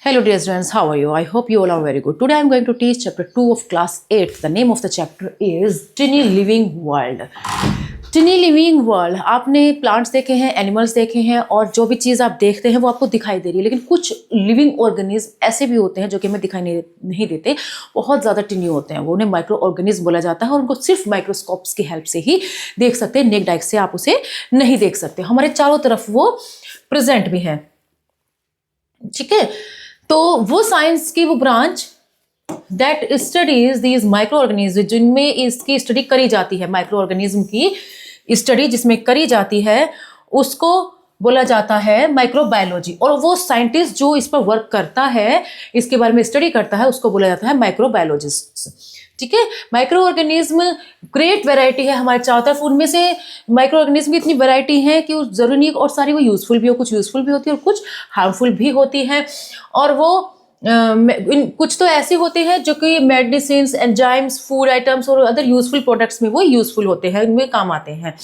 Hello dear students, how are you? I hope you all are very good. Today I am going to teach chapter 2 of class 8. The name of the chapter is Tiny Living World. टिनी living world, आपने plants देखे हैं, animals देखे हैं और जो भी चीज़ आप देखते हैं वो आपको दिखाई दे रही है, लेकिन कुछ लिविंग ऑर्गेनिज्म ऐसे भी होते हैं जो कि हमें दिखाई नहीं देते, बहुत ज़्यादा टिनी होते हैं, वो उन्हें माइक्रो ऑर्गेनिज्म बोला जाता है और उनको सिर्फ माइक्रोस्कोप्स की हेल्प से ही देख सकते हैं, नेक्ड आई से आप उसे नहीं देख सकते, हमारे चारों तरफ वो प्रेजेंट भी है। ठीक है, तो वो साइंस की वो branch that studies these micro organism, जिनमें इसकी स्टडी करी जाती है, माइक्रो ऑर्गेनिज्म की स्टडी जिसमें करी जाती है उसको बोला जाता है माइक्रोबायोलॉजी, और वो साइंटिस्ट जो इस पर वर्क करता है, इसके बारे में स्टडी करता है, उसको बोला जाता है माइक्रोबायोलॉजिस्ट। ठीक है, माइक्रो ऑर्गेनिज्म ग्रेट वैरायटी है हमारे चारों तरफ, उनमें से माइक्रो ऑर्गेनिज्म की इतनी वैरायटी है कि जरूरी नहीं और सारी वो यूजफुल भी हो, कुछ यूजफुल भी होती है और कुछ हार्मफुल भी होती है, और वो कुछ तो ऐसे होते हैं जो कि मेडिसिन, एंजाइम्स, फूड आइटम्स और अदर यूजफुल प्रोडक्ट्स में वो यूजफुल होते हैं, इनमें काम आते हैं।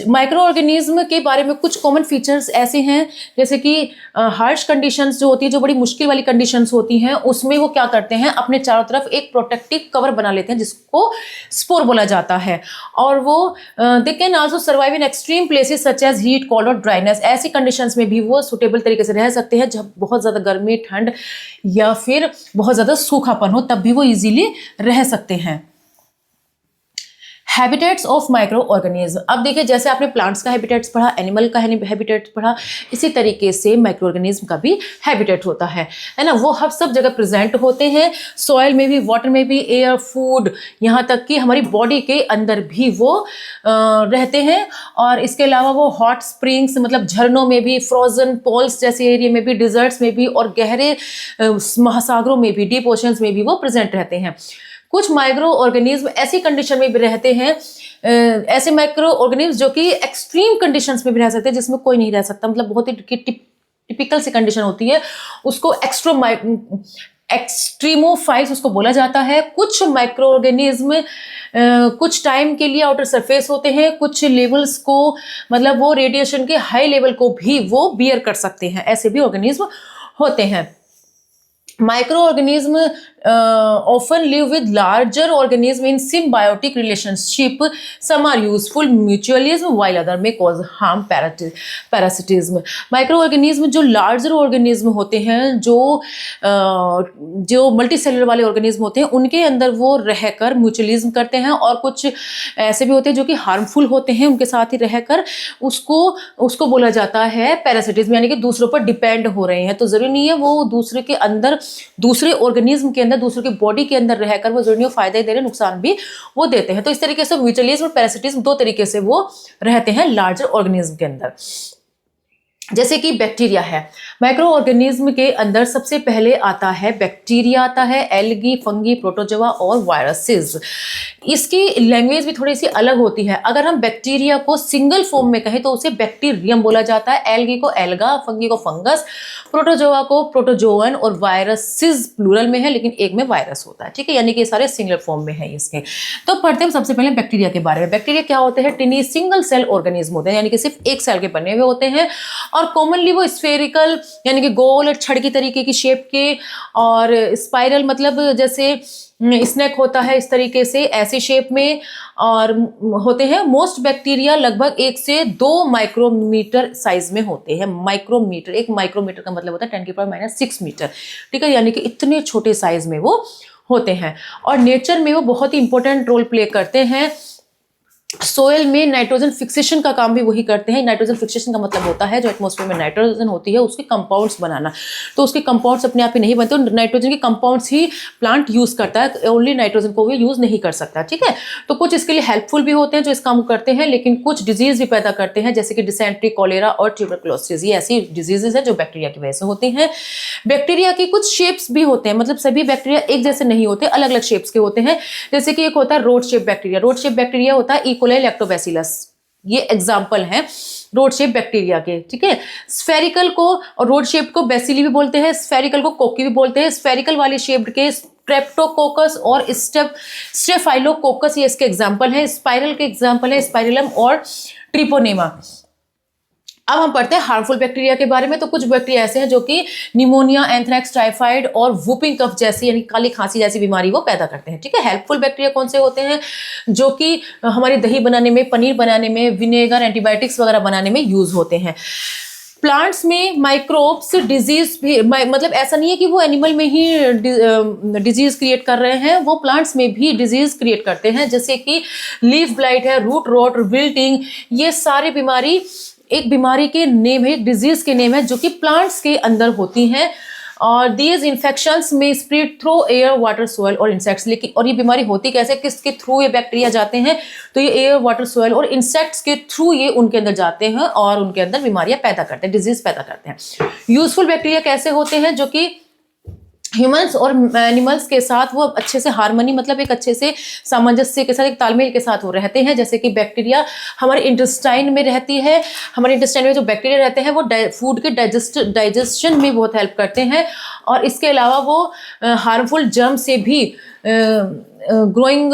माइक्रो ऑर्गेनिज्म के बारे में कुछ कॉमन फीचर्स ऐसे हैं जैसे कि हार्श कंडीशंस जो होती है, जो बड़ी मुश्किल वाली कंडीशंस होती हैं, उसमें वो क्या करते हैं, अपने चारों तरफ एक प्रोटेक्टिव कवर बना लेते हैं जिसको स्पोर बोला जाता है, और वो they can also survive in extreme places such as heat, cold और ड्राइनेस। ऐसी कंडीशंस में भी वो सुटेबल तरीके से रह सकते हैं, जब बहुत ज़्यादा गर्मी, ठंड या फिर बहुत ज़्यादा सूखापन हो तब भी वो ईजिली रह सकते हैं। हैबिटेट्स ऑफ माइक्रो ऑर्गेनिज्म, अब देखिए जैसे आपने प्लांट्स का हैबिटेट्स पढ़ा, एनिमल का हैबिटेट पढ़ा, इसी तरीके से माइक्रो ऑर्गेनिज्म का भी हैबिटेट होता है ना, वो हर सब जगह प्रेजेंट होते हैं, सॉइल में भी, वाटर में भी, एयर, फूड, यहाँ तक कि हमारी बॉडी के अंदर भी वो रहते हैं, और इसके अलावा वो हॉट स्प्रिंग्स मतलब झरनों में भी, फ्रोजन पोल्स जैसे एरिया में भी, डिजर्ट्स में भी, और गहरे महासागरों में भी, डीप ओशंस में भी वो प्रेजेंट रहते हैं। कुछ माइक्रो ऑर्गेनिज्म ऐसी कंडीशन में भी रहते हैं, ऐसे माइक्रो ऑर्गेनिज्म जो कि एक्सट्रीम कंडीशंस में भी रह सकते हैं जिसमें कोई नहीं रह सकता, मतलब बहुत ही टिपिकल सी कंडीशन होती है, उसको एक्सट्रीमोफाइल्स उसको बोला जाता है। कुछ माइक्रो ऑर्गेनिज्म कुछ टाइम के लिए आउटर सरफेस होते हैं, कुछ लेवल्स को मतलब वो रेडिएशन के हाई लेवल को भी वो बियर कर सकते हैं, ऐसे भी ऑर्गेनिज्म होते हैं। Micro organism often live with larger organism in symbiotic relationship. Some are useful mutualism while other may cause harm, parasitism. Micro organism जो लार्जर ऑर्गेनिज्म होते हैं, जो मल्टी सेलुलर वाले ऑर्गेनिज्म होते हैं, उनके अंदर वो रहकर म्यूचुअलिज्म करते हैं, और कुछ ऐसे भी होते हैं जो कि हार्मफुल होते हैं, उनके साथ ही रहकर उसको बोला जाता है पैरासिटिज्म, यानी कि दूसरों पर डिपेंड हो रहे हैं। तो जरूरी नहीं है वो दूसरे के अंदर, दूसरे ऑर्गेनिज्म के अंदर, दूसरों की बॉडी के अंदर रहकर वो जरूरी फायदे दे रहे, नुकसान भी वो देते हैं। तो इस तरीके से म्यूचुअलिज्म और पैरासिटिज्म दो तरीके से वो रहते हैं लार्जर ऑर्गेनिज्म के अंदर। जैसे कि बैक्टीरिया है, माइक्रो ऑर्गेनिज्म के अंदर सबसे पहले आता है बैक्टीरिया, आता है एल्गी, फंगी, प्रोटोजोआ और वायरसेस। इसकी लैंग्वेज भी थोड़ी सी अलग होती है। अगर हम बैक्टीरिया को सिंगल फॉर्म में कहें तो उसे बैक्टीरियम बोला जाता है, एल्गी को एल्गा, फंगी को फंगस, प्रोटोजोआ को प्रोटोजोअन, और वायरसेस प्लूरल में है लेकिन एक में वायरस होता है। ठीक है, यानी कि सारे सिंगल फॉर्म में है इसके। तो पढ़ते हैं सबसे पहले बैक्टीरिया के बारे में। बैक्टीरिया क्या होते हैं? टिनी सिंगल सेल ऑर्गेनिज्म होते हैं, यानी कि सिर्फ एक सेल के बने हुए होते हैं, और कॉमनली वो स्फेरिकल यानी कि गोल छड़ की तरीके की शेप के, और स्पाइरल मतलब जैसे स्नेक होता है इस तरीके से, ऐसे शेप में और होते हैं। मोस्ट बैक्टीरिया लगभग 1 से 2 माइक्रोमीटर साइज में होते हैं। माइक्रोमीटर, एक माइक्रोमीटर का मतलब होता है 10⁻⁻⁶ मीटर। ठीक है, यानी कि इतने छोटे साइज में वो होते हैं, और नेचर में वो बहुत ही इंपॉर्टेंट रोल प्ले करते हैं। सोयल में नाइट्रोजन फिक्सेशन का काम भी वही करते हैं। नाइट्रोजन फिक्सेशन का मतलब होता है जो एटमॉस्फेयर में नाइट्रोजन होती है उसके कंपाउंड्स बनाना। तो उसके कंपाउंड्स अपने आप ही नहीं बनते, नाइट्रोजन के कंपाउंड्स ही प्लांट यूज करता है, ओनली नाइट्रोजन को भी यूज नहीं कर सकता। ठीक है, तो कुछ इसके लिए हेल्पफुल भी होते हैं जो इस काम करते हैं, लेकिन कुछ डिजीज भी पैदा करते हैं जैसे कि डिसेंट्री, कॉलेरा और ट्यूबरकुलोसिस। ये ऐसी डिजीजेज है जो बैक्टीरिया की वजह से होती हैं। बैक्टीरिया की कुछ शेप्स भी होते हैं, मतलब सभी बैक्टीरिया एक जैसे नहीं होते, अलग अलग शेप्स के होते हैं। जैसे कि एक होता है rod shape bacteria. Rod shape bacteria होता है इकोलाई लैक्टोबैसिलस, ये एग्जाम्पल हैं रोड शेप बैक्टीरिया के। ठीक है, स्फेरिकल को और रोड शेप को बेसिली भी बोलते हैं, स्फेरिकल को कोकी भी बोलते हैं। स्फेरिकल वाली शेप के स्ट्रेप्टोकोकस और स्टेफाइलोकोकस ये इसके एग्जाम्पल हैं। स्पाइरल के एग्जाम्पल है स्पाइरलम और ट्रिपोनेमा। अब हम पढ़ते हैं हार्मफुल बैक्टीरिया के बारे में। तो कुछ बैक्टीरिया ऐसे हैं जो कि निमोनिया, एंथ्रेक्स, टाइफाइड और वुपिंग कफ जैसी यानी काली खांसी जैसी बीमारी वो पैदा करते हैं। ठीक है। हेल्पफुल बैक्टीरिया कौन से होते हैं? जो कि हमारी दही बनाने में, पनीर बनाने में, विनेगर, एंटीबायोटिक्स वगैरह बनाने में यूज होते हैं। प्लांट्स में माइक्रोब्स डिजीज भी, मतलब ऐसा नहीं है कि वो एनिमल में ही डिजीज क्रिएट कर रहे हैं, वो प्लांट्स में भी डिजीज क्रिएट करते हैं, जैसे कि लीफ ब्लाइट है, रूट रॉट, विल्टिंग, ये सारी बीमारी एक बीमारी के नेम है, एक डिजीज के नेम है जो कि प्लांट्स के अंदर होती हैं। और दीज इन्फेक्शंस में spread through air, water, soil और इंसेक्ट्स। लेकिन और ये बीमारी होती कैसे, किसके थ्रू ये बैक्टीरिया जाते हैं? तो ये एयर, वाटर, सॉइल और इंसेक्ट्स के थ्रू ये उनके अंदर जाते हैं और उनके अंदर बीमारियां पैदा करते हैं, डिजीज पैदा करते हैं। यूजफुल बैक्टीरिया कैसे होते हैं? जो कि ह्यूमंस और एनिमल्स के साथ वो अच्छे से हार्मनी, मतलब एक अच्छे से सामंजस्य के साथ, एक तालमेल के साथ वो रहते हैं। जैसे कि बैक्टीरिया हमारे इंटेस्टाइन में रहती है, हमारे इंटेस्टाइन में जो बैक्टीरिया रहते हैं वो फूड के डाइजेशन में बहुत हेल्प करते हैं। और इसके अलावा वो हार्मफुल जर्म से भी ग्रोइंग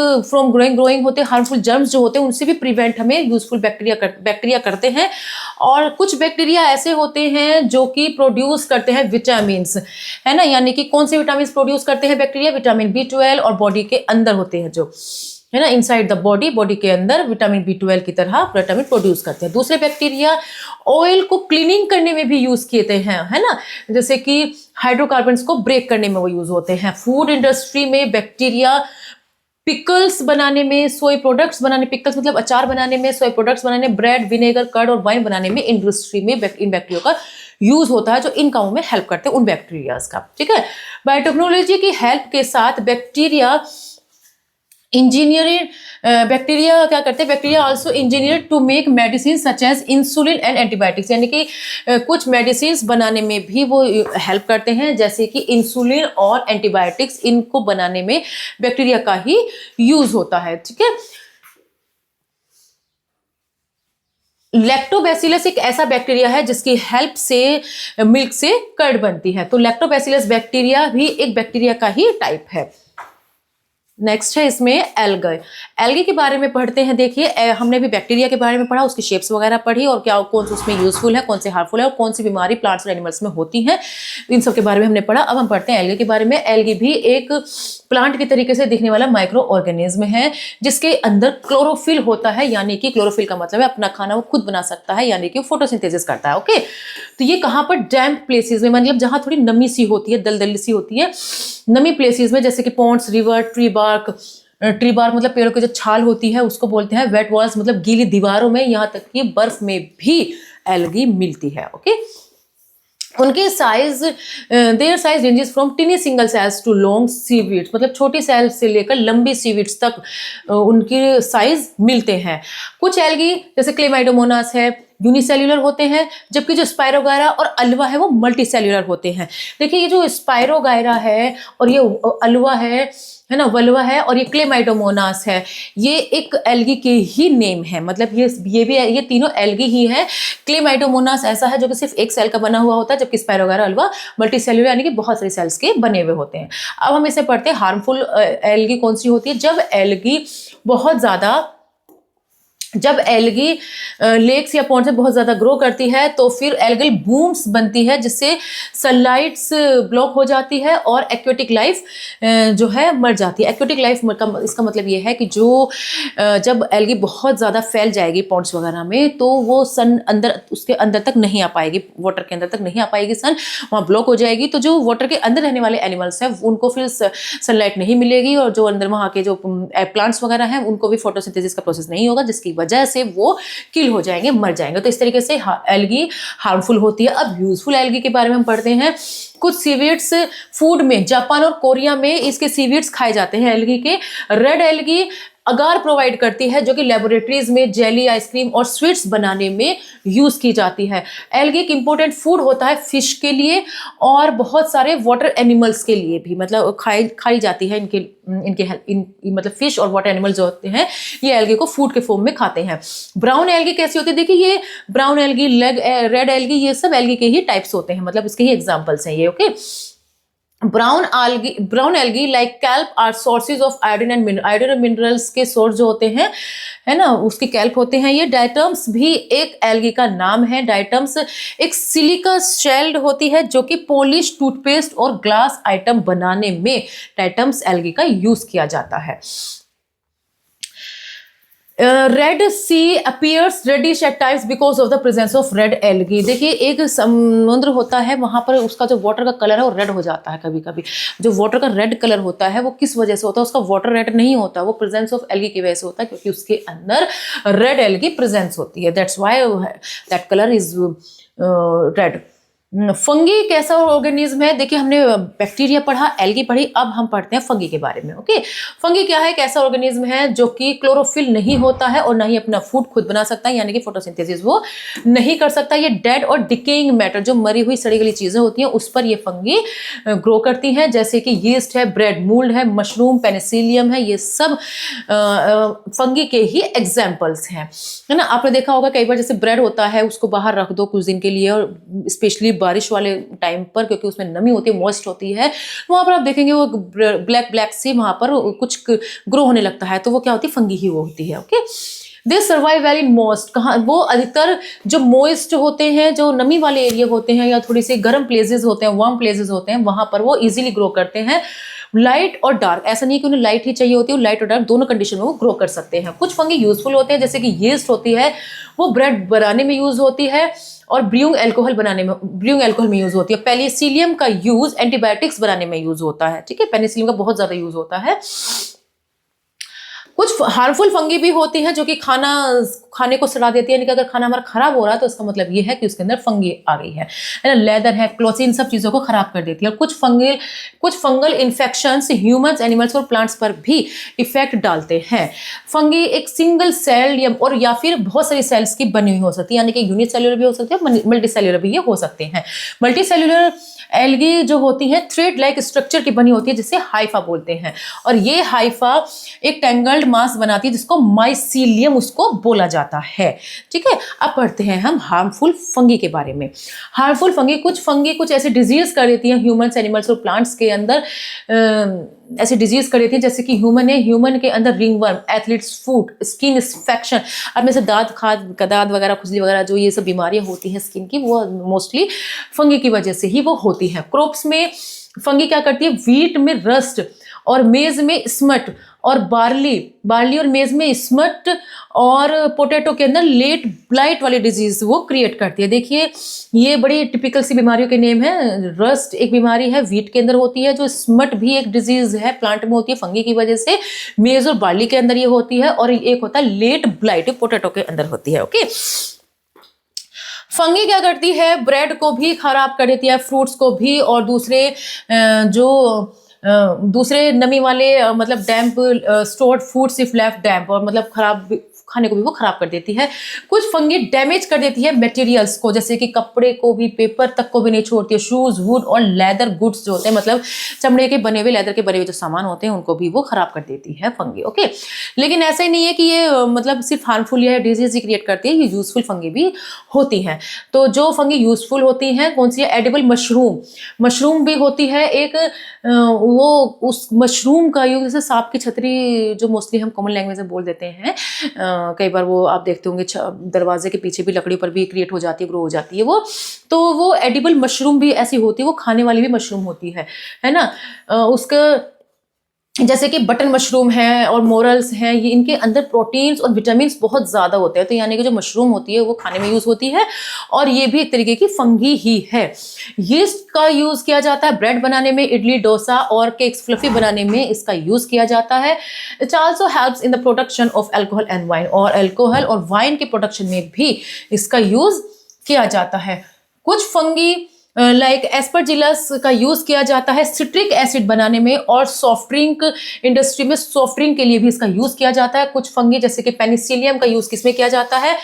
होते हैं, हार्मफुल जर्म्स जो होते हैं उनसे भी प्रिवेंट हमें यूजफुल बैक्टीरिया करते हैं। और कुछ बैक्टीरिया ऐसे होते हैं जो कि प्रोड्यूस करते हैं विटामिन्स, है ना, यानी कि कौन से विटामिन प्रोड्यूस करते हैं बैक्टीरिया? विटामिन B12 और बॉडी के अंदर होते हैं जो, है ना, इनसाइड द बॉडी के अंदर विटामिन B12 की तरह विटामिन प्रोड्यूस करते हैं। दूसरे बैक्टीरिया ऑयल को क्लीनिंग करने में भी यूज किए हैं, है ना, जैसे कि हाइड्रोकार्बन्स को ब्रेक करने में वो यूज होते हैं। फूड इंडस्ट्री में बैक्टीरिया पिकल्स बनाने में, सोय प्रोडक्ट्स बनाने, पिकल्स मतलब अचार बनाने में, सोय प्रोडक्ट्स बनाने, ब्रेड, विनेगर, कर्ड और वाइन बनाने में इंडस्ट्री में इन बैक्टीरिया का यूज होता है, जो इन कामों में हेल्प करते हैं उन बैक्टीरियाज का। ठीक है। बायोटेक्नोलॉजी की हेल्प के साथ बैक्टीरिया इंजीनियरिंग, बैक्टीरिया क्या करते हैं? Bacteria also engineer to make medicine such as insulin and antibiotics, यानी कि कुछ मेडिसिन बनाने में भी वो हेल्प करते हैं, जैसे कि इंसुलिन और एंटीबायोटिक्स, इनको बनाने में बैक्टीरिया का ही यूज होता है। ठीक है। लैक्टोबैसिलस एक ऐसा बैक्टीरिया है जिसकी हेल्प से मिल्क से कर्ड बनती है। तो लैक्टोबैसिलस बैक्टीरिया भी एक बैक्टीरिया का ही टाइप है। नेक्स्ट है इसमें एल्गी के बारे में पढ़ते हैं। देखिए, हमने भी बैक्टीरिया के बारे में पढ़ा, उसकी शेप्स वगैरह पढ़ी और क्या कौन सा उसमें यूजफुल है, कौन से हार्मफुल है और कौन सी बीमारी प्लांट्स और एनिमल्स में होती हैं, इन सब के बारे में हमने पढ़ा। अब हम पढ़ते हैं एल्गी के बारे में। एल्गी भी एक प्लांट के तरीके से दिखने वाला माइक्रो ऑर्गेनिज्म है जिसके अंदर क्लोरोफिल होता है, यानी कि क्लोरोफिल का मतलब है अपना खाना वो खुद बना सकता है, यानी कि फोटोसिंथेसिस करता है। ओके। तो ये कहाँ पर? डैम्प प्लेसेस में, मतलब जहां थोड़ी नमी सी होती है, दलदली सी होती है, नमी प्लेसेस में, जैसे कि पॉन्ड्स, रिवर, ट्री बार्क मतलब पेड़ों की जो छाल होती है उसको बोलते हैं वेट वॉल्स, मतलब गीली दीवारों में, यहाँ तक कि बर्फ में भी एल्गी मिलती है। ओके। उनके size, their size ranges from tiny single cells to long seaweeds, मतलब छोटी सेल से लेकर लंबी सीवीड्स तक उनके साइज मिलते हैं। कुछ एल्गी जैसे क्लेमाइडोमोनास है यूनिसेल्युलर होते हैं, जबकि जो स्पायरोगायरा और अल्वा है वो मल्टीसेल्युलर होते हैं। देखिए, ये जो स्पायरोगायरा है और ये अल्वा है ना, वल्वा है और ये क्लेमाइडोमोनास है, ये एक एल्गी के ही नेम है, मतलब ये भी ये तीनों एल्गी ही है। क्लेमाइडोमोनास ऐसा है जो कि सिर्फ एक सेल का बना हुआ होता है, जबकि स्पायरोगायरा, अल्वा मल्टीसेल्युलर यानी कि बहुत सारी सेल्स के बने हुए होते हैं। अब हम इसे पढ़ते हैं। हार्मफुल एल्गी कौन सी होती है? जब एल्गी लेक्स या पॉन्ड्स में बहुत ज़्यादा ग्रो करती है तो फिर एल्गल बूम्स बनती है, जिससे सनलाइट्स ब्लॉक हो जाती है और एक्वेटिक लाइफ जो है मर जाती है। एक्वेटिक लाइफ इसका मतलब ये है कि जब एल्गी बहुत ज़्यादा फैल जाएगी पॉन्ड्स वगैरह में तो वो सन उसके अंदर तक नहीं आ पाएगी, वाटर के अंदर तक नहीं आ पाएगी, सन वहाँ ब्लॉक हो जाएगी। तो जो वाटर के अंदर रहने वाले एनिमल्स हैं उनको फिर सनलाइट नहीं मिलेगी और जो अंदर वहाँ के जो प्लांट्स वगैरह हैं उनको भी फोटोसिंथेसिस का प्रोसेस नहीं होगा, जिसकी वजह से वो किल हो जाएंगे, मर जाएंगे। तो इस तरीके से एल्गी हार्मफुल होती है। अब यूजफुल एल्गी के बारे में हम पढ़ते हैं। कुछ सीवीड्स फूड में, जापान और कोरिया में इसके सीवीड्स खाए जाते हैं एल्गी के। रेड एल्गी अगार प्रोवाइड करती है जो कि लेबोरेटरीज में जेली, आइसक्रीम और स्वीट्स बनाने में यूज की जाती है। एल्गी एक इंपॉर्टेंट फूड होता है फिश के लिए और बहुत सारे वाटर एनिमल्स के लिए भी, मतलब खाई जाती है मतलब फिश और वाटर एनिमल्स जो होते हैं ये एल्गी को फूड के फॉर्म में खाते हैं। ब्राउन एल्गी कैसी होती है? देखिए, ये ब्राउन एल्गी, रेड एल्गी, ये सब एल्गी के ही टाइप्स होते हैं, मतलब इसके ही एग्जाम्पल्स हैं ये। Okay. Brown algae like kelp are sources of iodine and iodine और मिनरल्स के सोर्स जो होते हैं, है ना, उसके कैल्प होते हैं ये। डाइटम्स भी एक एल्गी का नाम है। डाइटम्स एक सिलिका शेल्ड होती है जो कि पॉलिश, टूथपेस्ट और ग्लास आइटम बनाने में डाइटम्स एल्गी का यूज किया जाता है। Red sea appears reddish at times because of the presence of red algae. देखिए एक समुद्र होता है, वहां पर उसका जो वाटर का कलर है वो रेड हो जाता है कभी कभी। जो वाटर का रेड कलर होता है वो किस वजह से होता है? उसका वाटर रेड नहीं होता, वो प्रेजेंस ऑफ एल्गी की वजह से होता है, क्योंकि उसके अंदर रेड एल्गी प्रेजेंस होती है। That's why that colour is red. Fungi कैसा ऑर्गेनिज्म है? देखिए हमने बैक्टीरिया पढ़ा, एल्गी पढ़ी, अब हम पढ़ते हैं फंगी के बारे में। ओके, फंगी क्या है? एक ऐसा ऑर्गेनिज्म है जो कि क्लोरोफिल नहीं होता है और ना ही अपना फूड खुद बना सकता है, यानी कि फोटोसिंथेसिस वो नहीं कर सकता। ये डेड और डिकेइंग मैटर, जो मरी हुई सड़ी गली चीजें होती हैं, उस पर ये फंगी ग्रो करती हैं, जैसे कि यीस्ट है, ब्रेड मोल्ड है, मशरूम, पेनिसिलियम है, ये सब फंगी के ही एग्जाम्पल्स हैं, है ना। आपने देखा होगा कई बार जैसे ब्रेड होता है, उसको बाहर रख दो कुछ दिन के लिए, और स्पेशली बारिश वाले टाइम पर, क्योंकि उसमें नमी होती है, मॉइस्ट होती है, वहां पर आप देखेंगे वो ब्लैक सी वहां पर कुछ ग्रो होने लगता है, तो वो क्या होती है? फंगी ही वो होती है। Okay, they survive well in most, कहाँ वो अधिकतर जो मोइस्ट होते हैं, जो नमी वाले एरिया होते हैं, या थोड़ी सी गर्म प्लेसेस होते हैं, वार्म प्लेसेस होते हैं, वहां पर वो इजीली ग्रो करते हैं। लाइट और डार्क, ऐसा नहीं है कि उन्हें लाइट ही चाहिए होती है, लाइट और डार्क दोनों कंडीशन में वो ग्रो कर सकते हैं। कुछ फंगी यूजफुल होते हैं, जैसे कि यीस्ट होती है, वो ब्रेड बनाने में यूज होती है और ब्रूइंग अल्कोहल में यूज होती है। पेनिसिलियम का यूज एंटीबायोटिक्स बनाने में यूज होता है, ठीक है, पेनिसिलियम का बहुत ज्यादा यूज होता है। कुछ हार्मफुल फंगी भी होती है जो कि खाने को सड़ा देती है, यानी कि अगर खाना हमारा खराब हो रहा है तो इसका मतलब ये है कि उसके अंदर फंगी आ गई है ना। लेदर है, क्लोथ्स, इन सब चीजों को खराब कर देती है। और कुछ फंगल इन्फेक्शंस ह्यूमंस, एनिमल्स और प्लांट्स पर भी इफेक्ट डालते हैं। फंगी एक सिंगल सेल या फिर बहुत सारी सेल्स की बनी हुई हो सकती है, यानी कि यूनिसेल्युलर भी हो सकती है, मल्टी सेल्युलर भी ये हो सकते हैं। मल्टी सेल्युलर एल्गी जो होती है थ्रेड लाइक स्ट्रक्चर की बनी होती है, जिसे हाइफा बोलते हैं, और ये हाइफा एक टेंगल्ड मास बनाती है जिसको माइसीलियम उसको बोला जाता है, ठीक है। अब पढ़ते हैं हम हार्मफुल फंगी के बारे में। हार्मफुल फंगी कुछ ऐसे डिजीज कर देती हैं ह्यूमंस, एनिमल्स और प्लांट्स के अंदर, ऐसी डिजीज कर देती है, जैसे कि ह्यूमन के अंदर ringworm, athletes foot, skin infection, अब में से दाद वगैरह, खुजली वगैरह, जो ये सब बीमारियां होती हैं स्किन की, वो मोस्टली फंगी की वजह से ही वो होती है। क्रॉप्स में फंगी क्या करती है? व्हीट में रस्ट और मेज में स्मट, और बार्ली और मेज में स्मट, और पोटैटो के अंदर लेट ब्लाइट वाली डिजीज वो क्रिएट करती है। देखिए ये बड़ी टिपिकल सी बीमारियों के नेम है। रस्ट एक बीमारी है, व्हीट के अंदर होती है, जो स्मट भी एक डिजीज है, प्लांट में होती है फंगी की वजह से, मेज और बार्ली के अंदर ये होती है, और एक होता है लेट ब्लाइट, पोटैटो के अंदर होती है। ओके, फंगी क्या करती है? ब्रेड को भी खराब कर देती है, फ्रूट्स को भी, और दूसरे नमी वाले मतलब डैम्प स्टोर्ड फूड्स इफ लेफ्ट डैम्प, और मतलब खराब खाने को भी वो खराब कर देती है। कुछ फंगी डैमेज कर देती है मटेरियल्स को, जैसे कि कपड़े को भी, पेपर तक को भी नहीं छोड़ती है। शूज, वुड और लेदर गुड्स जो होते हैं, मतलब चमड़े के बने हुए, लेदर के बने हुए जो सामान होते हैं, उनको भी वो खराब कर देती है फंगी। ओके, लेकिन ऐसा ही नहीं है कि ये मतलब सिर्फ हार्मफुल या डिजीज ही क्रिएट करती है, ये यूजफुल फंगी भी होती हैं। तो जो फंगी यूजफुल होती हैं कौन सी है? एडिबल मशरूम भी होती है एक, वो उस मशरूम का यूज, जैसे सांप की छतरी जो मोस्टली हम कॉमन लैंग्वेज में बोल देते हैं, कई बार वो आप देखते होंगे दरवाजे के पीछे भी लकड़ी पर भी क्रिएट हो जाती है, ग्रो हो जाती है वो, तो वो एडिबल मशरूम भी ऐसी होती है, वो खाने वाली भी मशरूम होती है ना। उसका जैसे कि बटन मशरूम है और मोरल्स हैं, ये इनके अंदर प्रोटीन्स और विटामिन्स बहुत ज़्यादा होते हैं, तो यानी कि जो मशरूम होती है वो खाने में यूज़ होती है, और ये भी एक तरीके की फंगी ही है। यीस्ट का यूज़ किया जाता है ब्रेड बनाने में, इडली, डोसा और केक्स फ्लफी बनाने में इसका यूज़ किया जाता है। It also helps in the production of alcohol and wine, और अल्कोहल और वाइन के प्रोडक्शन में भी इसका यूज़ किया जाता है। कुछ फंगी लाइक एस्परजिलस का यूज किया जाता है सिट्रिक एसिड बनाने में, और सॉफ्ट ड्रिंक इंडस्ट्री में सॉफ्ट ड्रिंक के लिए भी इसका यूज किया जाता है। कुछ फंगी जैसे कि पेनिसिलियम का यूज किसमें किया जाता है?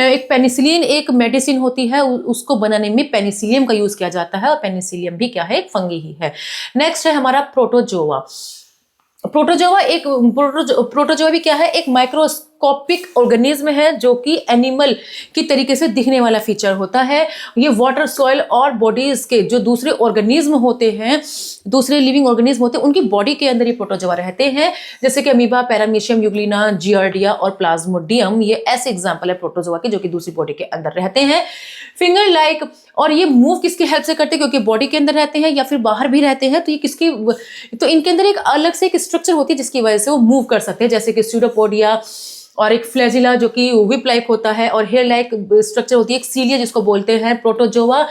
एक पेनिसिलिन एक मेडिसिन होती है, उसको बनाने में पेनिसिलियम का यूज किया जाता है, और पेनिसिलियम भी क्या है? एक फंगी ही है। नेक्स्ट है हमारा प्रोटोजोआ भी क्या है? एक माइक्रोस्कोपिक माइक्रोस्कोपिक ऑर्गेनिज्म है जो कि एनिमल की तरीके से दिखने वाला फीचर होता है। ये वाटर, सॉइल और बॉडीज के जो दूसरे ऑर्गेनिज्म होते हैं, दूसरे लिविंग ऑर्गेनिज्म होते हैं, उनकी बॉडी के अंदर ये प्रोटोजोआ रहते हैं, जैसे कि अमीबा, पैरामीशियम, यूग्लिना, जियार्डिया और प्लाज्मोडियम। ये ऐसे एग्जाम्पल है प्रोटोजोआ के जो कि दूसरी बॉडी के अंदर रहते हैं। फिंगर लाइक, और ये मूव किसकी हेल्प से करते हैं? क्योंकि बॉडी के अंदर रहते हैं या फिर बाहर भी रहते हैं, तो ये किसकी, तो इनके अंदर एक अलग से एक स्ट्रक्चर होती है जिसकी वजह से वो मूव कर सकते हैं, जैसे कि स्यूडोपोडिया और एक फ्लैजिला जो कि विप लाइक होता है, और हेयर लाइक स्ट्रक्चर होती है एक सीलिया जिसको बोलते हैं। प्रोटोजोआ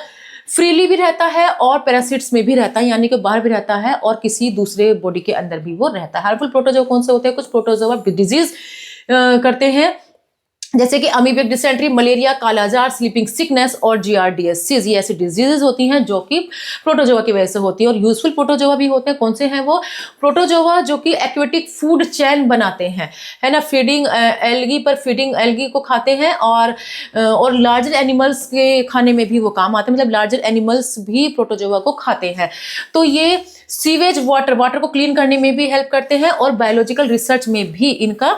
फ्रीली भी रहता है और पैरासिट्स में भी रहता है, यानी कि बाहर भी रहता है और किसी दूसरे बॉडी के अंदर भी वो रहता है। हार्मफुल प्रोटोजोआ कौन से होते हैं? कुछ प्रोटोजोआ डिजीज करते हैं, जैसे कि अमीबिक डिसेंट्री, मलेरिया, कालाजार, स्लीपिंग सिकनेस और जियार्डियसिस। ये ऐसी डिजीजेज होती हैं जो कि प्रोटोजोआ की वजह से होती है। और यूजफुल प्रोटोजोआ भी होते हैं। कौन से हैं वो? प्रोटोजोआ जो कि एक्वेटिक फूड चेन बनाते हैं, है ना, फीडिंग एल्गी पर फीडिंग एल्गी को खाते हैं, और लार्जर एनिमल्स के खाने में भी वो काम आते हैं, मतलब लार्जर एनिमल्स भी प्रोटोजोआ को खाते हैं। तो ये सीवेज वाटर को क्लीन करने में भी हेल्प करते हैं और बायोलॉजिकल रिसर्च में भी इनका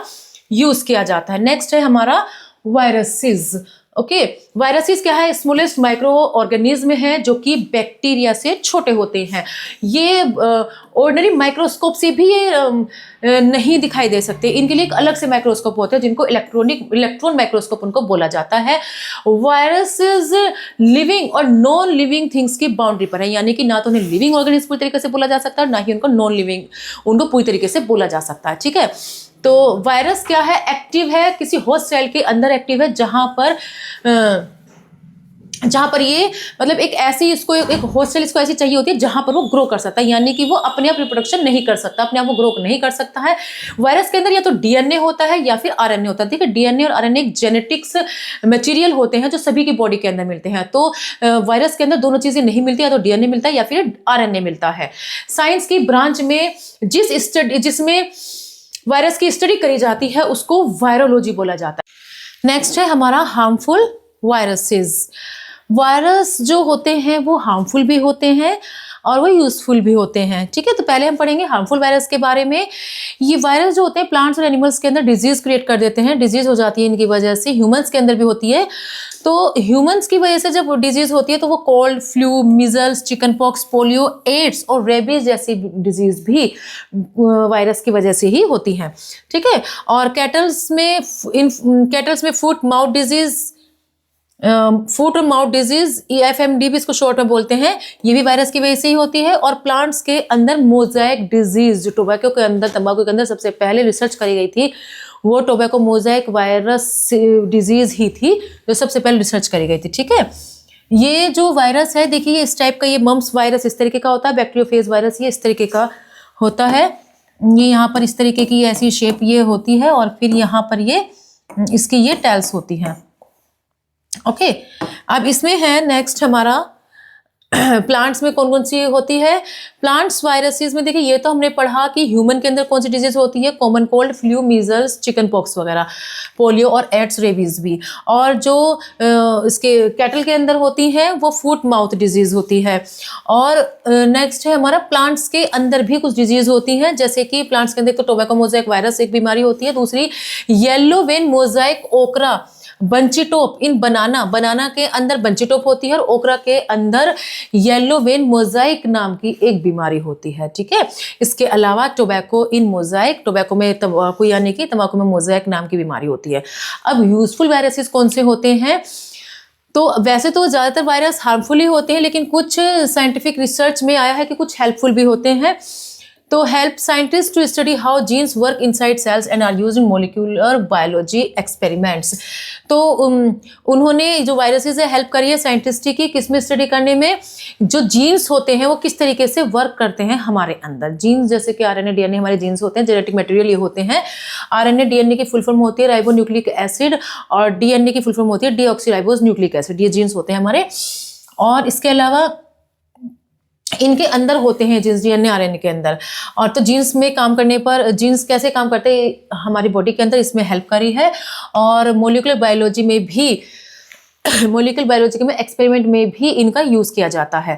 यूज किया जाता है। नेक्स्ट है हमारा वायरसेस। ओके, वायरसेस क्या है? स्मॉलेस्ट माइक्रो ऑर्गेनिज्म है जो कि बैक्टीरिया से छोटे होते हैं। ये ऑर्डिनरी माइक्रोस्कोप से भी ये नहीं दिखाई दे सकते, इनके लिए एक अलग से माइक्रोस्कोप होते हैं जिनको इलेक्ट्रॉन माइक्रोस्कोप उनको बोला जाता है। वायरसेस लिविंग और नॉन लिविंग थिंग्स की बाउंड्री पर है, यानी कि ना तो उन्हें लिविंग ऑर्गेनिज्म पूरी तरीके से बोला जा सकता है, ना ही उनको नॉन लिविंग उनको पूरी तरीके से बोला जा सकता है। ठीक है, तो वायरस क्या है? एक्टिव है, किसी होस्ट सेल के अंदर एक्टिव है, जहां पर ये मतलब एक ऐसी इसको एक होस्ट सेल इसको ऐसी चाहिए होती है जहां पर वो ग्रो कर सकता है, यानी कि वो अपने आप रिप्रोडक्शन नहीं कर सकता, अपने आप वो ग्रो नहीं कर सकता है। वायरस के अंदर या तो डीएनए होता है या फिर आरएनए होता है। ठीक है, डीएनए और आरएनए एक जेनेटिक्स मटेरियल होते हैं जो सभी की बॉडी के अंदर मिलते हैं। तो वायरस के अंदर दोनों चीजें नहीं मिलती, या तो डीएनए मिलता है या फिर आरएनए मिलता है। साइंस की ब्रांच में जिसमें वायरस की स्टडी करी जाती है उसको वायरोलॉजी बोला जाता है। नेक्स्ट है हमारा हार्मफुल वायरसेस। वायरस जो होते हैं वो हार्मफुल भी होते हैं और वो यूजफुल भी होते हैं। ठीक है, तो पहले हम पढ़ेंगे हार्मफुल वायरस के बारे में। ये वायरस जो होते हैं प्लांट्स और एनिमल्स के अंदर डिजीज क्रिएट कर देते हैं, डिजीज हो जाती है इनकी वजह से। ह्यूमंस के अंदर भी होती है, तो ह्यूमंस की वजह से जब डिजीज होती है तो वो cold, flu, measles, chicken pox, polio, AIDS और रेबीज जैसी डिजीज भी वायरस की वजह से ही होती हैं। ठीक है, और कैटल्स में फुट माउथ डिजीज, फूट और माउथ डिजीज, EFMD भी इसको शॉर्ट में बोलते हैं, ये भी वायरस की वजह से ही होती है। और प्लांट्स के अंदर मोजाइक डिजीज, जो टोबैको के अंदर, तंबाकू के अंदर सबसे पहले रिसर्च करी गई थी, वो टोबैको मोजाइक वायरस डिजीज ही थी जो सबसे पहले रिसर्च करी गई थी। ठीक है, ये जो वायरस है देखिए इस टाइप का, ये मम्प्स वायरस इस तरीके का होता है, बैक्टीरियोफेज वायरस ये इस तरीके का होता है। ये यहाँ पर इस तरीके की ऐसी शेप ये होती है, और फिर यहाँ पर ये इसकी ये टेल्स होती हैं। ओके, अब इसमें है नेक्स्ट हमारा प्लांट्स में कौन कौन सी होती है। प्लांट्स वायरसेस में देखिए ये तो हमने पढ़ा कि ह्यूमन के अंदर कौन सी डिजीज होती है, common cold, flu, measles, chicken pox वगैरह, पोलियो और एड्स, रेबीज भी। और जो इसके कैटल के अंदर होती हैं वो फुट माउथ डिजीज होती है। और नेक्स्ट है हमारा प्लांट्स के अंदर भी कुछ डिजीज होती हैं, जैसे कि प्लांट्स के अंदर तो टोबैको मोजाइक वायरस एक बीमारी होती है, दूसरी येलो वेन मोजाइक ओकरा बंचीटोप इन बनाना के अंदर बंचीटोप होती है, और ओकरा के अंदर येलो वेन मोजाइक नाम की एक बीमारी होती है। ठीक है, इसके अलावा टोबैको इन मोजाइक, टोबैको में तंबाकू यानी कि तंबाकू में मोजाइक नाम की बीमारी होती है। अब यूजफुल वायरसेस कौन से होते हैं? तो वैसे तो ज़्यादातर वायरस हार्मफुल ही होते हैं, लेकिन कुछ साइंटिफिक रिसर्च में आया है कि कुछ हेल्पफुल भी होते हैं। तो help scientist to study how genes work inside cells and are used in molecular biology experiments. तो उन्होंने जो वायरसेस है हेल्प करी है साइंटिस्ट की किसमें स्टडी करने में, जो जीन्स होते हैं वो किस तरीके से वर्क करते हैं हमारे अंदर। जीन्स जैसे कि आरएनए डीएनए हमारे जीन्स होते हैं, जेनेटिक मटेरियल ये होते हैं। आरएनए डीएनए की फुल फॉर्म होती है राइबो न्यूक्लिक एसिड, और डीएनए की फुल फॉर्म होती है डीऑक्सीराइबोज न्यूक्लिक एसिड। ये जीन्स होते हैं हमारे। और इसके अलावा इनके अंदर होते हैं जीन्स, डीएनए आरएनए के अंदर। और तो जीन्स में काम करने पर, जीन्स कैसे काम करते हैं हमारी बॉडी के अंदर, इसमें हेल्प करी है। और मॉलिक्यूलर बायोलॉजी में भी मॉलिक्यूलर बायोलॉजी में एक्सपेरिमेंट में भी इनका यूज किया जाता है।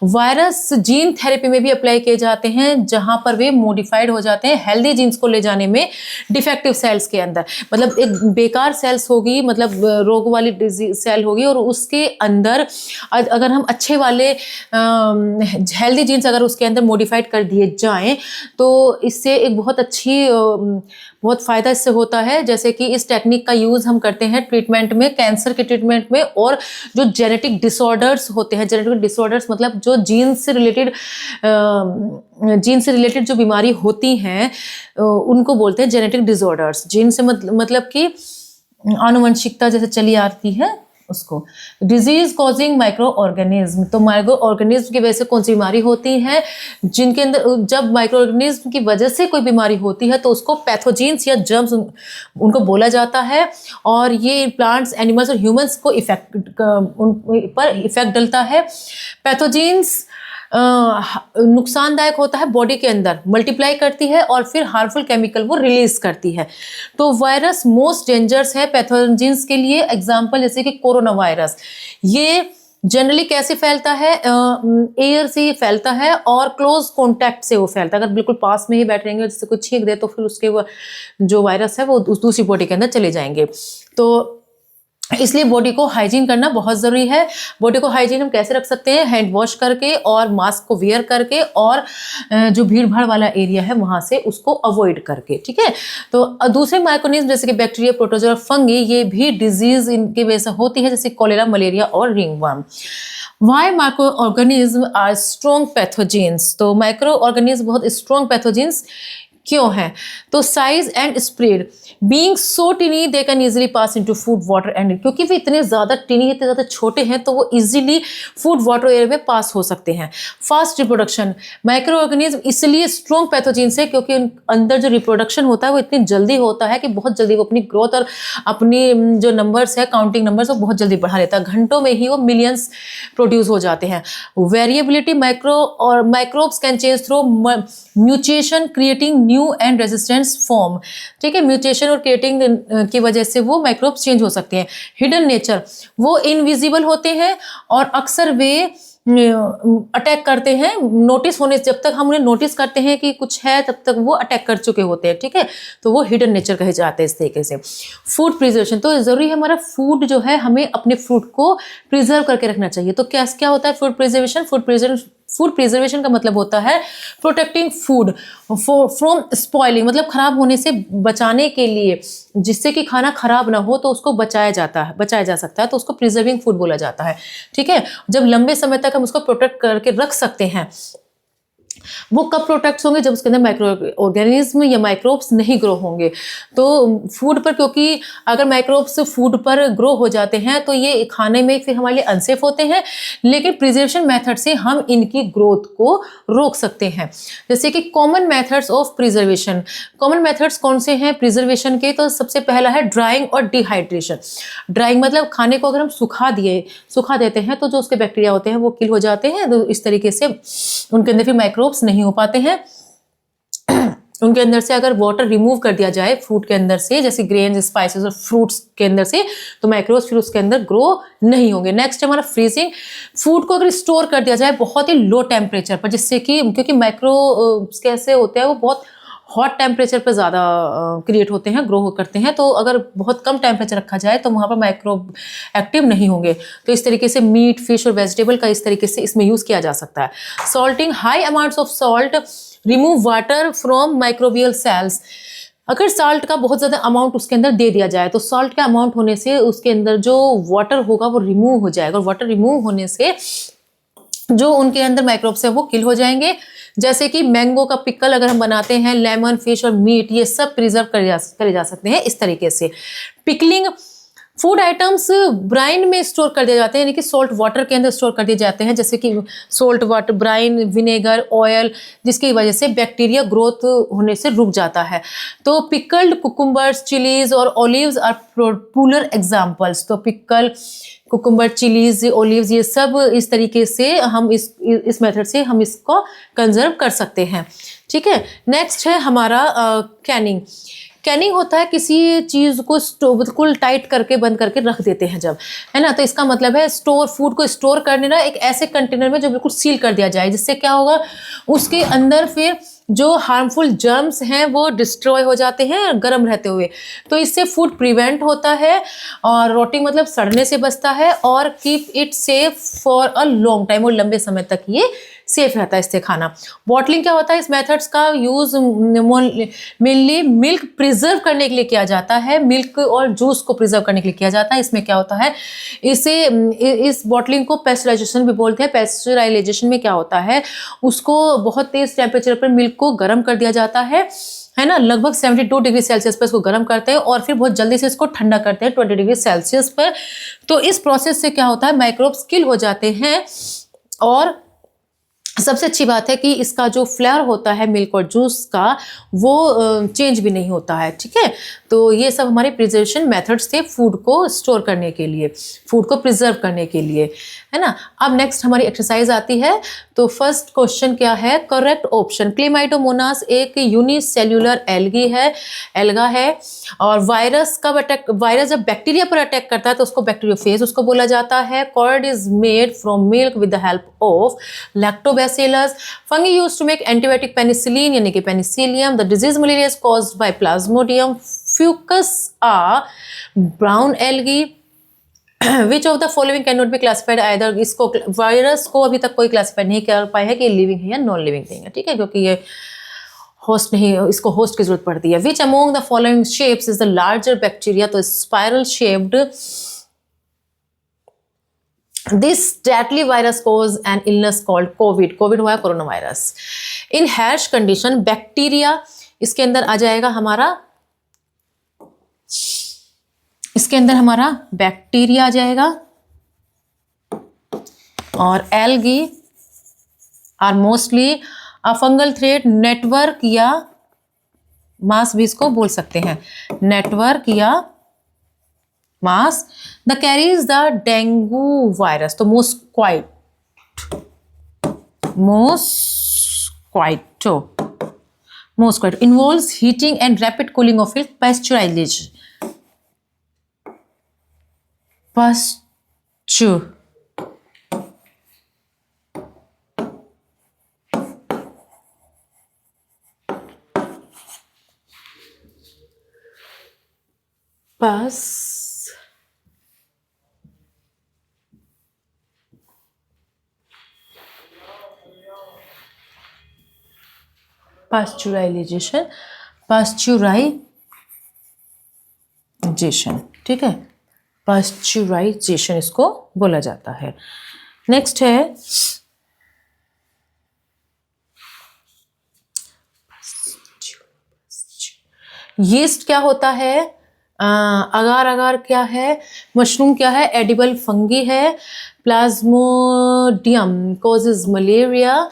वायरस जीन थेरेपी में भी अप्लाई किए जाते हैं, जहां पर वे मॉडिफाइड हो जाते हैं हेल्दी जीन्स को ले जाने में डिफेक्टिव सेल्स के अंदर। मतलब एक बेकार सेल्स होगी, मतलब रोग वाली सेल होगी, और उसके अंदर अगर हम अच्छे वाले हेल्दी जीन्स अगर उसके अंदर मॉडिफाइड कर दिए जाएं तो इससे एक बहुत अच्छी बहुत फ़ायदा इससे होता है। जैसे कि इस टेक्निक का यूज़ हम करते हैं ट्रीटमेंट में, कैंसर के ट्रीटमेंट में, और जो जेनेटिक डिसऑर्डर्स होते हैं, जेनेटिक डिसऑर्डर्स मतलब जो जीन से रिलेटेड जो बीमारी होती हैं उनको बोलते हैं जेनेटिक डिसऑर्डर्स। जीन से मतलब कि आनुवंशिकता जैसे चली आती है उसको। डिजीज कॉजिंग माइक्रो ऑर्गेनिज्म, तो माइक्रो ऑर्गेनिज्म की वजह से कौन सी बीमारी होती है, जिनके अंदर जब माइक्रो ऑर्गेनिज्म की वजह से कोई बीमारी होती है तो उसको पैथोजेंस या जर्म्स उनको बोला जाता है। और ये प्लांट्स, एनिमल्स और ह्यूमंस को उन पर इफेक्ट डलता है। पैथोजेंस नुकसानदायक होता है, बॉडी के अंदर मल्टीप्लाई करती है और फिर हार्मफुल केमिकल वो रिलीज करती है। तो वायरस मोस्ट डेंजरस है पैथोजेंस के लिए। एग्जांपल जैसे कि कोरोना वायरस, ये जनरली कैसे फैलता है, एयर से फैलता है और क्लोज कॉन्टैक्ट से वो फैलता है। अगर बिल्कुल पास में ही बैठ रहेंगे, जैसे कोई छींक दे तो फिर उसके वो जो वायरस है वो दूसरी बॉडी के अंदर चले जाएंगे। तो इसलिए बॉडी को हाइजीन करना बहुत ज़रूरी है। बॉडी को हाइजीन हम कैसे रख सकते हैं, हैंड वॉश करके और मास्क को वेयर करके, और जो भीड़ भाड़ वाला एरिया है वहाँ से उसको अवॉइड करके, ठीक है। तो दूसरे माइक्रोनिज्म जैसे कि बैक्टीरिया, प्रोटोजोआ, फंगी, ये भी डिजीज इनकी वजह से होती है, जैसे कॉलेरा, मलेरिया और ringworm. Why microorganism are strong pathogens, तो माइक्रो ऑर्गेनिज्म बहुत स्ट्रॉन्ग पैथोजेंस क्यों है, तो size and spread, being so tiny they can easily pass into food, water and, क्योंकि वे इतने ज़्यादा टिनी, इतने ज़्यादा छोटे हैं तो वो इजीली फूड, वाटर, एयर में पास हो सकते हैं। फास्ट रिप्रोडक्शन, माइक्रो ऑर्गेनिज्म इसलिए स्ट्रॉन्ग पैथोजेंस है क्योंकि अंदर जो रिप्रोडक्शन होता है वो इतनी जल्दी होता है कि बहुत जल्दी वो अपनी ग्रोथ और अपनी जो नंबर्स है, काउंटिंग नंबर्स, वो बहुत जल्दी बढ़ा लेता है। घंटों में ही वो मिलियंस प्रोड्यूस हो जाते हैं। Variability, microbes can change through mutation creating new and resistance form, ठीक है। म्यूटेशन और क्रिएटिंग की वजह से वो माइक्रोब्स चेंज हो सकते हैं। हिडन नेचर, वो इनविजिबल होते हैं और अक्सर वे अटैक करते हैं, नोटिस होने, जब तक हम उन्हें नोटिस करते हैं कि कुछ है तब तक वो अटैक कर चुके होते हैं, ठीक है। तो वो हिडन नेचर कहे जाते हैं इस तरीके से। फूड प्रिजर्वेशन, तो जरूरी है हमारा फूड जो है, हमें अपने फूड को प्रिजर्व करके रखना चाहिए। तो क्या होता है फूड प्रिजर्वेशन? फूड प्रिजर्वेशन का मतलब होता है प्रोटेक्टिंग फूड फ्रॉम स्पॉइलिंग, मतलब खराब होने से बचाने के लिए, जिससे कि खाना खराब ना हो तो उसको बचाया जा सकता है, तो उसको प्रिजर्विंग फूड बोला जाता है, ठीक है। जब लंबे समय तक हम उसको प्रोटेक्ट करके रख सकते हैं, वो कब प्रोटेक्ट होंगे, जब उसके अंदर माइक्रो ऑर्गेनिज्म या माइक्रोब्स नहीं ग्रो होंगे। तो फूड पर, क्योंकि अगर माइक्रोब्स फूड पर ग्रो हो जाते हैं तो ये खाने में फिर हमारे लिए अनसेफ होते हैं, लेकिन प्रिजर्वेशन मेथड से हम इनकी ग्रोथ को रोक सकते हैं। जैसे कि common methods of preservation, common methods कौन से हैं प्रिजर्वेशन के? तो सबसे पहला है ड्राइंग और डिहाइड्रेशन। ड्राइंग मतलब खाने को अगर हम सुखा देते हैं तो जो उसके बैक्टीरिया होते हैं वो किल हो जाते हैं, तो इस तरीके से उनके अंदर फिर माइक्रोब्स नहीं हो पाते हैं। उनके अंदर से अगर वाटर रिमूव कर दिया जाए फूड के अंदर से, जैसे ग्रेन्स, स्पाइसेस और फ्रूट्स के अंदर से, तो माइक्रोब्स फिर उसके अंदर ग्रो नहीं होंगे। नेक्स्ट है हमारा फ्रीजिंग। फूड को अगर स्टोर कर दिया जाए बहुत ही लो टेम्परेचर पर, जिससे कि, क्योंकि माइक्रोब्स कैसे होते हैं वो बहुत हॉट टेम्परेचर पर ज़्यादा क्रिएट होते हैं, ग्रो करते हैं, तो अगर बहुत कम टेम्परेचर रखा जाए तो वहाँ पर माइक्रोब एक्टिव नहीं होंगे। तो इस तरीके से मीट, फिश और वेजिटेबल का इस तरीके से इसमें यूज़ किया जा सकता है। Salting, high amounts of salt remove water from microbial cells. अगर साल्ट का बहुत ज़्यादा अमाउंट उसके अंदर दे दिया जाए तो सॉल्ट का अमाउंट होने से उसके अंदर जो वाटर होगा वो रिमूव हो जाएगा, और वाटर रिमूव होने से जो उनके अंदर माइक्रोब्स है वो किल हो जाएंगे। जैसे कि मैंगो का पिकल अगर हम बनाते हैं, लेमन, फिश और मीट, ये सब प्रिजर्व करे जा सकते हैं इस तरीके से। पिकलिंग, फूड आइटम्स ब्राइन में स्टोर कर दिए जाते हैं, यानी कि सॉल्ट वाटर के अंदर स्टोर कर दिए जाते हैं, जैसे कि salt water, brine, vinegar, oil, जिसकी वजह से बैक्टीरिया ग्रोथ होने से रुक जाता है। तो पिकल्ड कुकुम्बर्स, चिलीज और ओलिव्स आर पॉपुलर एग्जाम्पल्स। तो पिकल, कुकुम्बर, चिलीज, ओलिव्स, ये सब इस तरीके से हम इस मेथड से हम इसको कंजर्व कर सकते हैं, ठीक है। नेक्स्ट है हमारा कैनिंग। कैनिंग होता है किसी चीज़ को बिल्कुल टाइट करके बंद करके रख देते हैं जब, है ना, तो इसका मतलब है स्टोर, फूड को स्टोर करने ना एक ऐसे कंटेनर में जो बिल्कुल सील कर दिया जाए, जिससे क्या होगा उसके अंदर फिर जो हार्मफुल जर्म्स हैं वो डिस्ट्रॉय हो जाते हैं गर्म रहते हुए। तो इससे फूड प्रिवेंट होता है और रोटिंग मतलब सड़ने से बचता है और keep it safe for a long time, और लंबे समय तक ये सेफ रहता है इससे खाना। बॉटलिंग क्या होता है, इस मेथड्स का यूज़ मेनली मिल्क प्रिजर्व करने के लिए किया जाता है, मिल्क और जूस को प्रिजर्व करने के लिए किया जाता है। इसमें क्या होता है, इस बॉटलिंग को पेस्चराइजेशन भी बोलते हैं। पेस्चराइजेशन में क्या होता है, उसको बहुत तेज टेम्परेचर पर मिल्क को गर्म कर दिया जाता है ना, लगभग 72 डिग्री सेल्सियस पर इसको गर्म करते हैं और फिर बहुत जल्दी से इसको ठंडा करते हैं 20 डिग्री सेल्सियस पर। तो इस प्रोसेस से क्या होता है, माइक्रोब्स किल हो जाते हैं और सबसे अच्छी बात है कि इसका जो फ्लेवर होता है मिल्क और जूस का वो चेंज भी नहीं होता है, ठीक है। तो ये सब हमारे प्रिजर्वेशन मेथड्स थे फूड को स्टोर करने के लिए, फूड को प्रिजर्व करने के लिए, है ना। अब नेक्स्ट हमारी एक्सरसाइज आती है। तो फर्स्ट क्वेश्चन क्या है, करेक्ट ऑप्शन, क्लेमाइडोमोनास एक यूनिसेल्युलर एल्गा है और वायरस जब बैक्टीरिया पर अटैक करता है तो उसको बैक्टीरियोफेज उसको बोला जाता है। Curd is made from milk with the help of lactobacillus. Fungi used to make antibiotic penicillin यानी कि penicillium. The disease malaria is caused by plasmodium fucus a brown algae. Which of the following can not be classified either. इसको virus को अभी तक कोई classify नहीं कर पाया है कि लिविंग है या नॉन लिविंग थिंग है, ठीक है, क्योंकि ये होस्ट नहीं, इसको होस्ट की जरूरत पड़ती है। Which among the following shapes is the larger bacteria, तो spiral shaped this deadly virus cause an illness called covid. Covid हुआ है corona virus. In harsh condition bacteria इसके अंदर आ जाएगा हमारा, इसके अंदर हमारा बैक्टीरिया आ जाएगा और algae are mostly a fungal thread network या मास भी इसको बोल सकते हैं, नेटवर्क या mass. The carries the dengue virus, तो mosquito involves heating and rapid cooling of milk. Pasteurization pasteurization, ठीक है, पास्चुराइजेशन इसको बोला जाता है। नेक्स्ट है यीस्ट क्या होता है, अगार अगार क्या है, मशरूम क्या है, एडिबल फंगी है। Plasmodium causes malaria.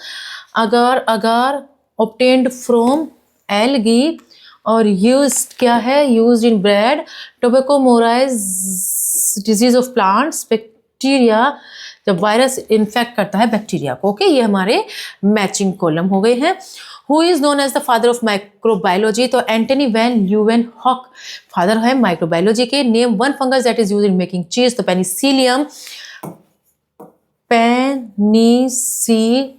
Agar agar obtained from algae और यूज्ड क्या है, यूज्ड इन ब्रेड। टोबैको मोराइज डिजीज ऑफ प्लांट्स। बैक्टीरिया जब वायरस इन्फेक्ट करता है बैक्टीरिया को, ओके, ये हमारे मैचिंग कॉलम हो गए हैं। Who is known as the father of microbiology, तो एंटनी वैन ल्यूवेनहॉक फादर है माइक्रोबायोलॉजी के। Name one fungus that is used in making cheese, तो पेनिसिलियम, पेनिसिलियम,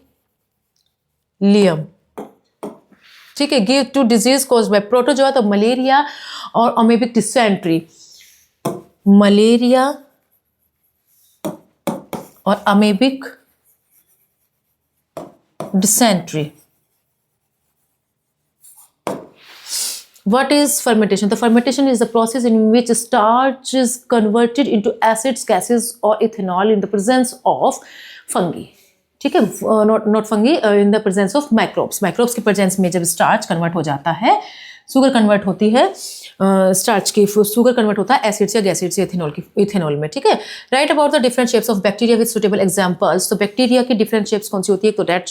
ठीक है। Give two disease caused by protozoa, तो मलेरिया और amoebic dysentery, malaria और amoebic dysentery. What is fermentation? The fermentation is the process in which starch is converted into acids, gases or ethanol in the presence of fungi. ठीक है, not fungi, in the presence of microbes. Microbes के presence में जब starch convert हो जाता है, sugar convert होती है, स्टार्च की शुगर कन्वर्ट होता है एसिड से, गैसिड से इथेनॉल में, ठीक है। Right about the different shapes of bacteria with suitable examples. तो बैक्टीरिया की डिफरेंट शेप्स कौन सी होती है, तो रेड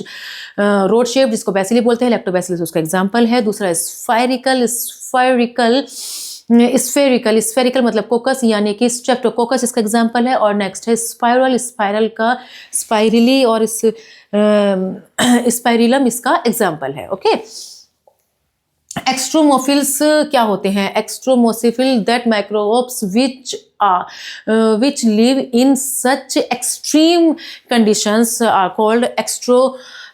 रोड शेप जिसको बैसिली बोलते हैं, लैक्टोबैसिलस उसका एग्जांपल है। दूसरा स्फेरिकल मतलब कोकस यानी कि स्ट्रेप्टोकोकस इसका एग्जांपल है। और नेक्स्ट है स्पाइरल का स्पाइरिली और स्पाइरिलम इसका एग्जांपल है, ओके। एक्स्ट्रोमोफिल्स क्या होते हैं? Extremophile that microbes which live in such extreme conditions are called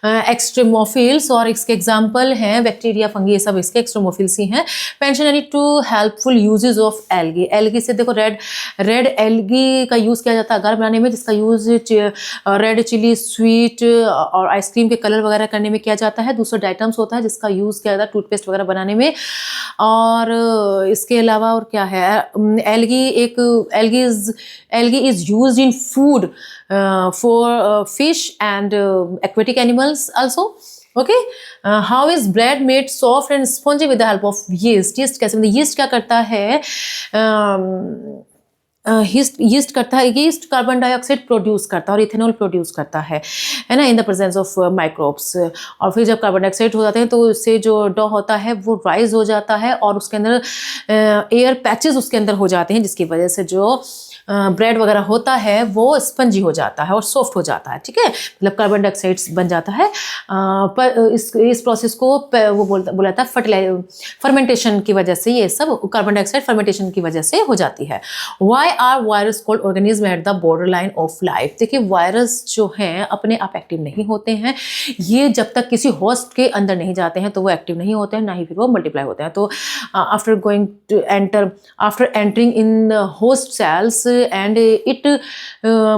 extremophiles. और इसके एग्जाम्पल हैं बैक्टीरिया, फंगी, ये सब इसके एक्स्ट्रोमोफिल्स ही हैं। Pension any two helpful uses of algae. Algae से देखो रेड एल्गी का यूज़ किया जाता है अगार बनाने में, जिसका यूज़ रेड चिली स्वीट और आइसक्रीम के कलर वगैरह करने में किया जाता है। दूसरा डाइटम्स होता है जिसका यूज़ किया जाता है टूथपेस्ट वगैरह बनाने में। और इसके अलावा और क्या है, algae is used in food for fish and aquatic animals also. Okay, how is bread made soft and spongy with the help of yeast? yeast कैसे मतलब yeast क्या करता है? यीस्ट करता है, यीस्ट कार्बन डाइऑक्साइड प्रोड्यूस करता है और इथेनॉल प्रोड्यूस करता है ना, in the presence of microbes. और फिर जब कार्बन डाइऑक्साइड हो जाते हैं तो उससे जो डॉ होता है वो राइज हो जाता है और उसके अंदर एयर पैचेस उसके अंदर हो जाते हैं, जिसकी वजह से जो ब्रेड वगैरह होता है वो स्पंजी हो जाता है और सॉफ्ट हो जाता है। ठीक है, मतलब कार्बन डाइऑक्साइड बन जाता है। पर इस प्रोसेस को वो बोला था फर्मेंटेशन की वजह से, ये सब कार्बन डाइऑक्साइड फर्मेंटेशन की वजह से हो जाती है। Why are virus called organism at the borderline of life? देखिए, वायरस जो हैं अपने आप एक्टिव नहीं होते हैं, ये जब तक किसी होस्ट के अंदर नहीं जाते हैं तो वो एक्टिव नहीं होते हैं, ना ही फिर वो मल्टीप्लाई होते हैं। तो after entering in the host cells and it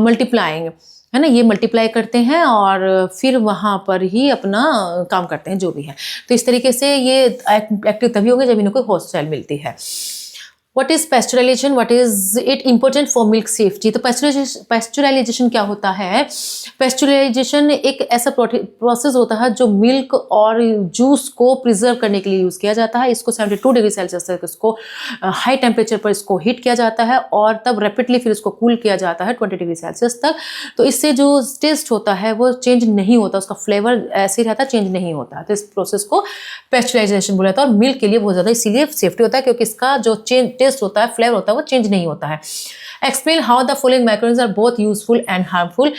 multiplying, है ना, ये मल्टीप्लाई करते हैं और फिर वहाँ पर ही अपना काम करते हैं जो भी है। तो इस तरीके से ये एक्टिव तभी होंगे जब इन्हें कोई होस्ट सेल मिलती है। What is pasturalization? What is it important for milk safety? तो पैस्चुराइजेशन क्या होता है? पैस्चुराइजेशन एक ऐसा प्रोसेस होता है जो मिल्क और जूस को प्रिजर्व करने के लिए यूज़ किया जाता है। इसको 72 डिग्री सेल्सियस तक इसको हाई टेम्परेचर पर इसको हीट किया जाता है और तब रैपिडली फिर इसको कूल किया जाता है 20 डिग्री सेल्सियस तक। तो इससे जो टेस्ट होता है वो चेंज नहीं होता, उसका फ्लेवर ऐसे ही रहता है, चेंज नहीं होता। तो इस प्रोसेस को पैस्चुराइजेशन बोला जाता है और मिल्क के लिए बहुत ज़्यादा इसीलिए सेफ्टी होता है क्योंकि इसका जो टेस्ट होता है, फ्लेवर होता है, वो चेंज नहीं होता है। Explain how the following microorganism are both useful and harmful.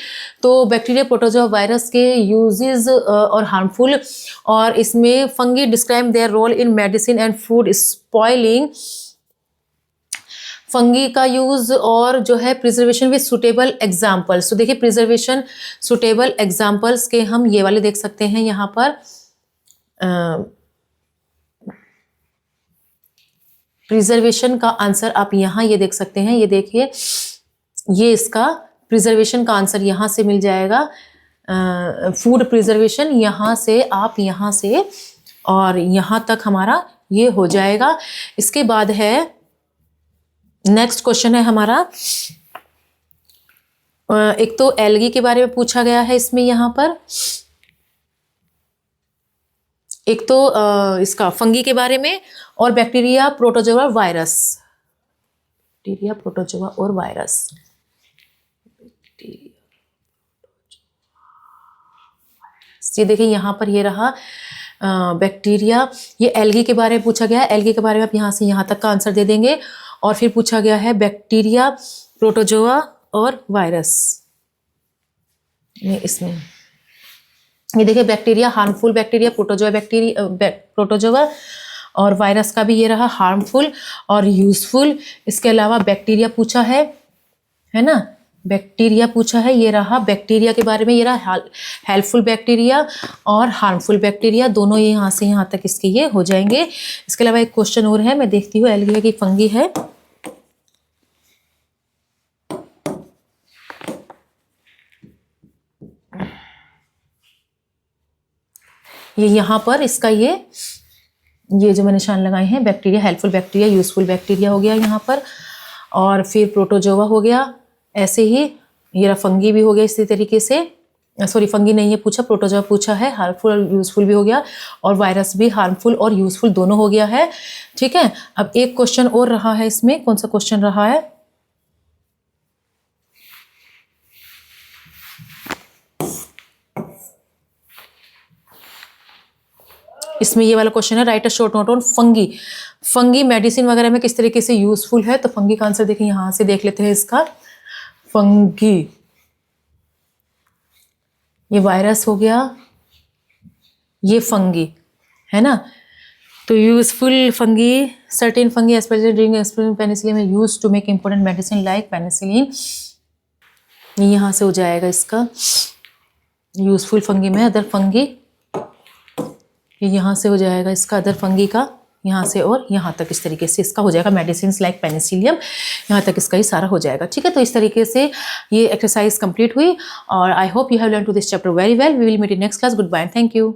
तो बैक्टीरिया, प्रोटोजोआ, वायरस के यूजेस और हार्मफुल, और इसमें fungi describe their role in medicine and food spoiling. Fungi का यूज और जो है प्रिजर्वेशन विद सुटेबल एग्जाम्पल्स। तो देखिए, प्रिजर्वेशन सुटेबल एग्जाम्पल्स के हम ये वाले देख सकते हैं यहाँ पर। प्रिजर्वेशन का आंसर आप यहाँ ये देख सकते हैं, ये देखिए, ये इसका प्रिजर्वेशन का आंसर यहाँ से मिल जाएगा। फूड प्रिजर्वेशन यहाँ से आप यहाँ से और यहाँ तक हमारा ये हो जाएगा। इसके बाद है नेक्स्ट क्वेश्चन है हमारा, एक तो एल्गी के बारे में पूछा गया है इसमें यहाँ पर, एक तो इसका फंगी के बारे में और bacteria, protozoa, virus. Bacteria, protozoa और वायरस। ये देखिए यहाँ पर ये रहा बैक्टीरिया, ये एल्गी के बारे में पूछा गया है। एल्गी के बारे में आप यहाँ से यहाँ तक का आंसर दे देंगे। और फिर पूछा गया है बैक्टीरिया, प्रोटोजोआ और वायरस। इसमें ये देखिए, बैक्टीरिया हार्मफुल, बैक्टीरिया, प्रोटोजोआ और वायरस का भी ये रहा हार्मफुल और यूजफुल। इसके अलावा बैक्टीरिया पूछा है ना, बैक्टीरिया पूछा है, ये रहा बैक्टीरिया के बारे में, ये रहा हेल्पफुल बैक्टीरिया और हार्मफुल बैक्टीरिया, दोनों ये यहाँ से यहाँ तक इसके ये हो जाएंगे। इसके अलावा एक क्वेश्चन और है, मैं देखती हूँ एल्गी की फंगी है। ये यहाँ पर इसका ये जो मैं निशान लगाए हैं, bacteria, helpful bacteria, useful bacteria हो गया यहाँ पर, और फिर प्रोटोजोआ हो गया, ऐसे ही ये फंगी भी हो गया इसी तरीके से। सॉरी, फंगी नहीं है पूछा, प्रोटोजोआ पूछा है, हार्मफुल और यूजफुल भी हो गया, और वायरस भी हार्मफुल और यूजफुल दोनों हो गया है। ठीक है, अब एक क्वेश्चन और रहा है इसमें, कौन सा क्वेश्चन रहा है? इसमें ये वाला क्वेश्चन है, right a short note on fungi. Fungi medicine वगैरह में किस तरीके से यूजफुल है? तो फंगी का आंसर देखिए, यहां से देख लेते हैं इसका। फंगी, ये वायरस हो गया, ये फंगी है ना, तो useful fungi, certain fungi especially during experiment penicillin use to make important medicine like penicillin. ये यहाँ से हो जाएगा इसका यूजफुल फंगी में अदर फंगी, ये यहाँ से हो जाएगा इसका अदर फंगी का, यहाँ से और यहाँ तक इस तरीके से इसका हो जाएगा मेडिसिन लाइक पेनिसिलियम, यहाँ तक इसका ही सारा हो जाएगा। ठीक है, तो इस तरीके से ये एक्सरसाइज कंप्लीट हुई और I hope you have learn to this chapter very well. We will meet in next class. Good bye, thank you.